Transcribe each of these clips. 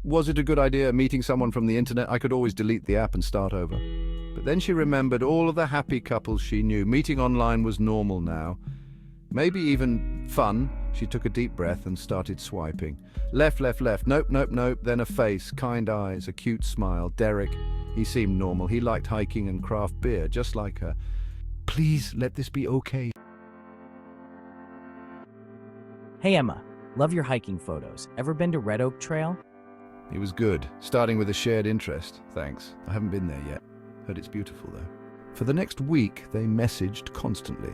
Was it a good idea meeting someone from the internet? I could always delete the app and start over. But then she remembered all of the happy couples she knew. Meeting online was normal now. Maybe even fun. She took a deep breath and started swiping. Left, left, left. Nope, nope, nope. Then a face, kind eyes, a cute smile. Derek, he seemed normal. He liked hiking and craft beer, just like her. Please let this be okay. Hey Emma, love your hiking photos. Ever been to Red Oak Trail? It was good, starting with a shared interest. Thanks. I haven't been there yet. Heard it's beautiful, though. For the next week, they messaged constantly,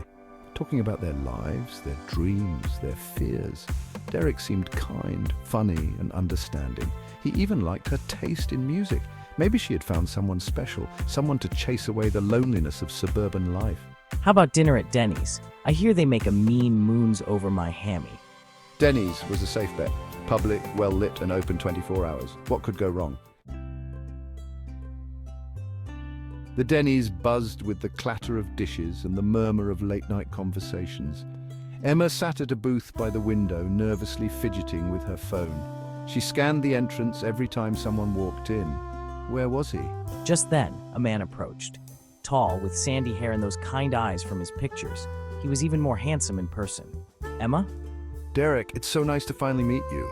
talking about their lives, their dreams, their fears. Derek seemed kind, funny, and understanding. He even liked her taste in music. Maybe she had found someone special, someone to chase away the loneliness of suburban life. How about dinner at Denny's? I hear they make a mean moons over my hammy. Denny's was a safe bet. Public, well-lit, and open 24 hours. What could go wrong? The Denny's buzzed with the clatter of dishes and the murmur of late-night conversations. Emma sat at a booth by the window, nervously fidgeting with her phone. She scanned the entrance every time someone walked in. Where was he? Just then, a man approached. Tall, with sandy hair and those kind eyes from his pictures. He was even more handsome in person. Emma? Derek, it's so nice to finally meet you.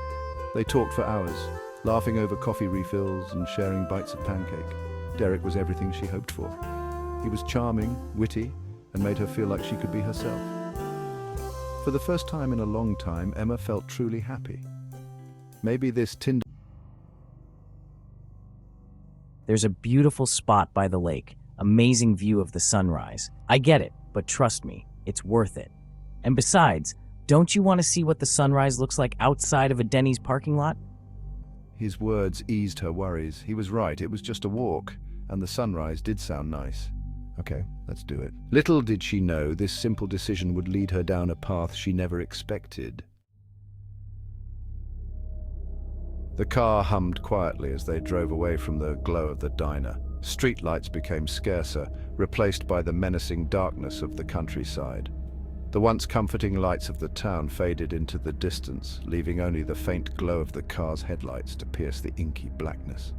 They talked for hours, laughing over coffee refills and sharing bites of pancake. Derek was everything she hoped for. He was charming, witty, and made her feel like she could be herself. For the first time in a long time, Emma felt truly happy. Maybe this Tinder... There's a beautiful spot by the lake. Amazing view of the sunrise. I get it, but trust me, it's worth it. And besides, don't you want to see what the sunrise looks like outside of a Denny's parking lot? His words eased her worries. He was right, it was just a walk, and the sunrise did sound nice. Okay, let's do it. Little did she know this simple decision would lead her down a path she never expected. The car hummed quietly as they drove away from the glow of the diner. Streetlights became scarcer, replaced by the menacing darkness of the countryside. The once comforting lights of the town faded into the distance, leaving only the faint glow of the car's headlights to pierce the inky blackness.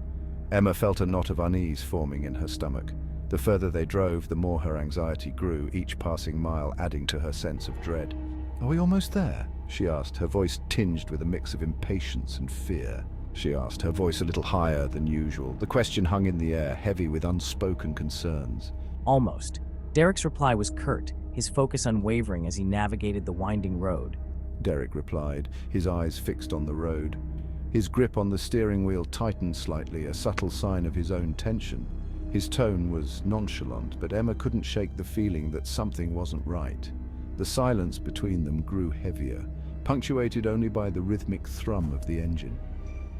Emma felt a knot of unease forming in her stomach. The further they drove, the more her anxiety grew, each passing mile adding to her sense of dread. "Are we almost there?" she asked, her voice tinged with a mix of impatience and fear. She asked, her voice a little higher than usual. The question hung in the air, heavy with unspoken concerns. Almost. Derek's reply was curt, his focus unwavering as he navigated the winding road. Derek replied, his eyes fixed on the road. His grip on the steering wheel tightened slightly, a subtle sign of his own tension. His tone was nonchalant, but Emma couldn't shake the feeling that something wasn't right. The silence between them grew heavier, punctuated only by the rhythmic thrum of the engine.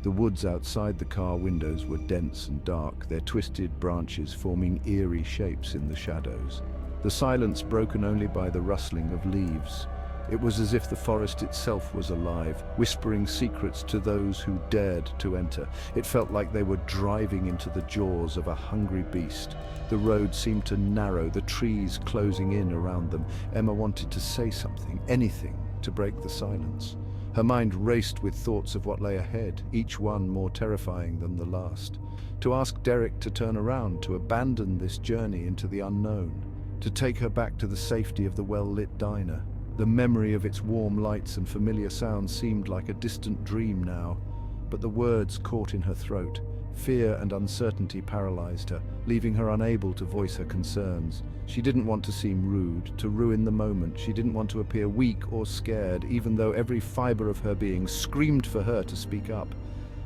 The woods outside the car windows were dense and dark, their twisted branches forming eerie shapes in the shadows. The silence broken only by the rustling of leaves. It was as if the forest itself was alive, whispering secrets to those who dared to enter. It felt like they were driving into the jaws of a hungry beast. The road seemed to narrow, the trees closing in around them. Emma wanted to say something, anything, to break the silence. Her mind raced with thoughts of what lay ahead, each one more terrifying than the last. To ask Derek to turn around, to abandon this journey into the unknown, to take her back to the safety of the well-lit diner. The memory of its warm lights and familiar sounds seemed like a distant dream now, but the words caught in her throat. Fear and uncertainty paralyzed her, leaving her unable to voice her concerns. She didn't want to seem rude, to ruin the moment. She didn't want to appear weak or scared, even though every fiber of her being screamed for her to speak up.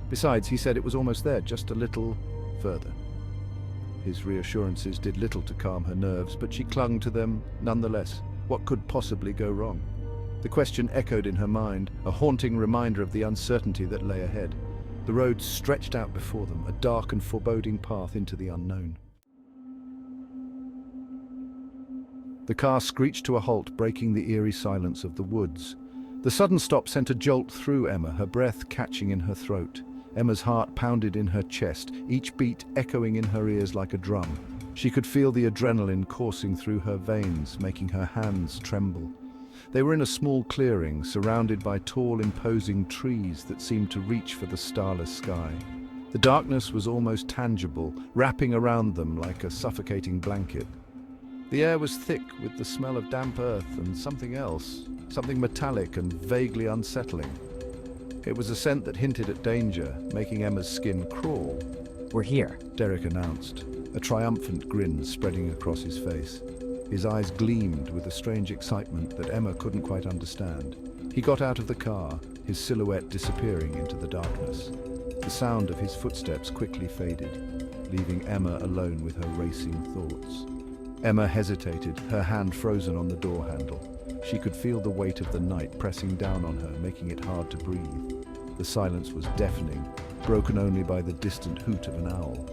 Besides, he said it was almost there, just a little further. His reassurances did little to calm her nerves, but she clung to them nonetheless. What could possibly go wrong? The question echoed in her mind, a haunting reminder of the uncertainty that lay ahead. The road stretched out before them, a dark and foreboding path into the unknown. The car screeched to a halt, breaking the eerie silence of the woods. The sudden stop sent a jolt through Emma, her breath catching in her throat. Emma's heart pounded in her chest, each beat echoing in her ears like a drum. She could feel the adrenaline coursing through her veins, making her hands tremble. They were in a small clearing, surrounded by tall, imposing trees that seemed to reach for the starless sky. The darkness was almost tangible, wrapping around them like a suffocating blanket. The air was thick with the smell of damp earth and something else, something metallic and vaguely unsettling. It was a scent that hinted at danger, making Emma's skin crawl. We're here. Derek announced, a triumphant grin spreading across his face. His eyes gleamed with a strange excitement that Emma couldn't quite understand. He got out of the car, his silhouette disappearing into the darkness. The sound of his footsteps quickly faded, leaving Emma alone with her racing thoughts. Emma hesitated, her hand frozen on the door handle. She could feel the weight of the night pressing down on her, making it hard to breathe. The silence was deafening, broken only by the distant hoot of an owl.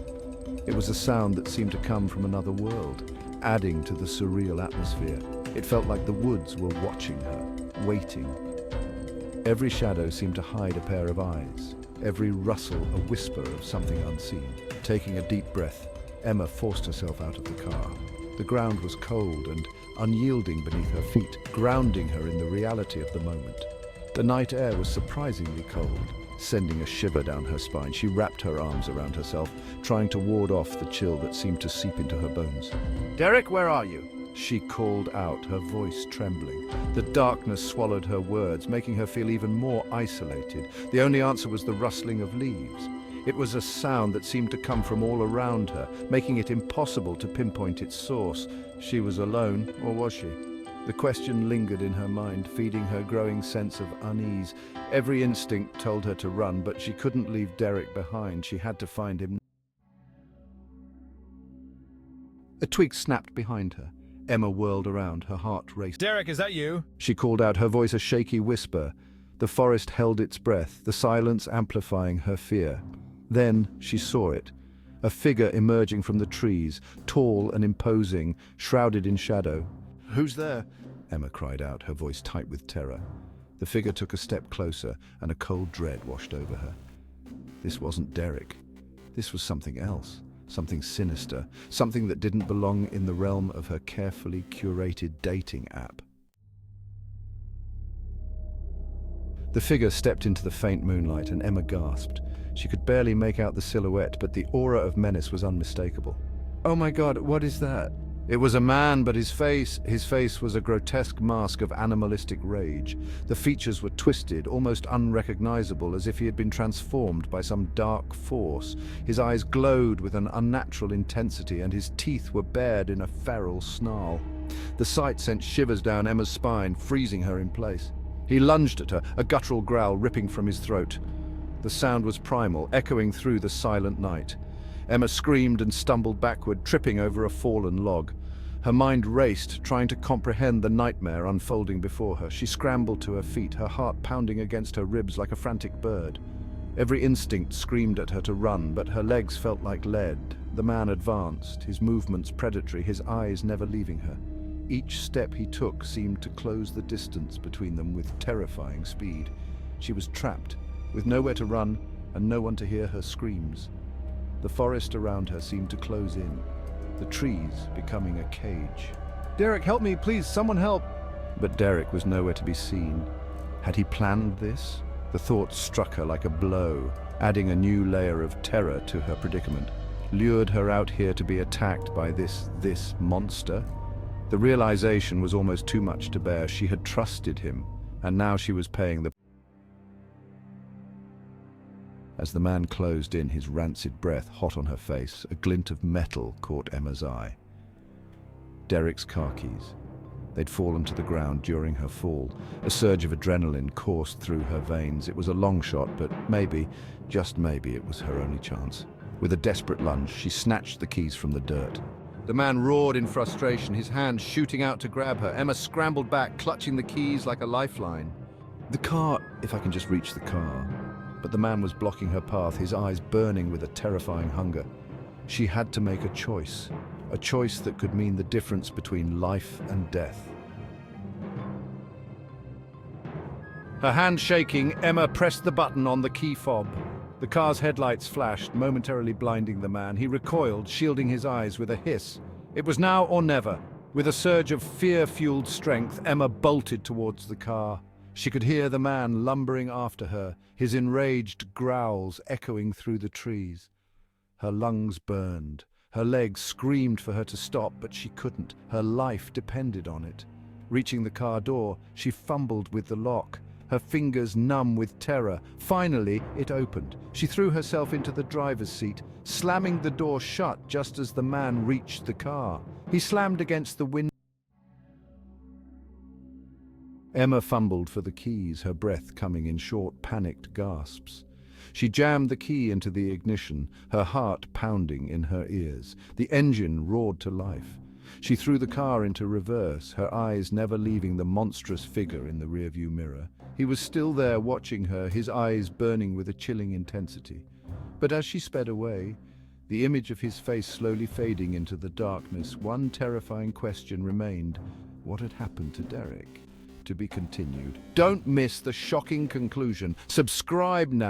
It was a sound that seemed to come from another world, adding to the surreal atmosphere. It felt like the woods were watching her, waiting. Every shadow seemed to hide a pair of eyes, every rustle a whisper of something unseen. Taking a deep breath, Emma forced herself out of the car. The ground was cold and unyielding beneath her feet, grounding her in the reality of the moment. The night air was surprisingly cold, sending a shiver down her spine. She wrapped her arms around herself, trying to ward off the chill that seemed to seep into her bones. "Derek, where are you?" she called out, her voice trembling. The darkness swallowed her words, making her feel even more isolated. The only answer was the rustling of leaves. It was a sound that seemed to come from all around her, making it impossible to pinpoint its source. She was alone, or was she? The question lingered in her mind, feeding her growing sense of unease. Every instinct told her to run, but she couldn't leave Derek behind. She had to find him. A twig snapped behind her. Emma whirled around, her heart raced. "Derek, is that you?" She called out, her voice a shaky whisper. The forest held its breath, the silence amplifying her fear. Then she saw it. A figure emerging from the trees, tall and imposing, shrouded in shadow. "Who's there?" Emma cried out, her voice tight with terror. The figure took a step closer, and a cold dread washed over her. This wasn't Derek. This was something else, something sinister, something that didn't belong in the realm of her carefully curated dating app. The figure stepped into the faint moonlight, and Emma gasped. She could barely make out the silhouette, but the aura of menace was unmistakable. "Oh my God, what is that?" It was a man, but his face was a grotesque mask of animalistic rage. The features were twisted, almost unrecognizable, as if he had been transformed by some dark force. His eyes glowed with an unnatural intensity, and his teeth were bared in a feral snarl. The sight sent shivers down Emma's spine, freezing her in place. He lunged at her, a guttural growl ripping from his throat. The sound was primal, echoing through the silent night. Emma screamed and stumbled backward, tripping over a fallen log. Her mind raced, trying to comprehend the nightmare unfolding before her. She scrambled to her feet, her heart pounding against her ribs like a frantic bird. Every instinct screamed at her to run, but her legs felt like lead. The man advanced, his movements predatory, his eyes never leaving her. Each step he took seemed to close the distance between them with terrifying speed. She was trapped, with nowhere to run and no one to hear her screams. The forest around her seemed to close in, the trees becoming a cage. "Derek, help me, please, someone help!" But Derek was nowhere to be seen. Had he planned this? The thought struck her like a blow, adding a new layer of terror to her predicament. Lured her out here to be attacked by this monster? The realization was almost too much to bear. She had trusted him, and now she was paying the... As the man closed in, his rancid breath hot on her face, a glint of metal caught Emma's eye. Derek's car keys. They'd fallen to the ground during her fall. A surge of adrenaline coursed through her veins. It was a long shot, but maybe, just maybe, it was her only chance. With a desperate lunge, she snatched the keys from the dirt. The man roared in frustration, his hand shooting out to grab her. Emma scrambled back, clutching the keys like a lifeline. The car, if I can just reach the car. But the man was blocking her path, his eyes burning with a terrifying hunger. She had to make a choice that could mean the difference between life and death. Her hand shaking, Emma pressed the button on the key fob. The car's headlights flashed, momentarily blinding the man. He recoiled, shielding his eyes with a hiss. It was now or never. With a surge of fear-fueled strength, Emma bolted towards the car. She could hear the man lumbering after her, his enraged growls echoing through the trees. Her lungs burned. Her legs screamed for her to stop, but she couldn't. Her life depended on it. Reaching the car door, she fumbled with the lock, her fingers numb with terror. Finally, it opened. She threw herself into the driver's seat, slamming the door shut just as the man reached the car. He slammed against the window. Emma fumbled for the keys, her breath coming in short, panicked gasps. She jammed the key into the ignition, her heart pounding in her ears. The engine roared to life. She threw the car into reverse, her eyes never leaving the monstrous figure in the rearview mirror. He was still there watching her, his eyes burning with a chilling intensity. But as she sped away, the image of his face slowly fading into the darkness, one terrifying question remained. What had happened to Derek? To be continued. Don't miss the shocking conclusion. Subscribe now.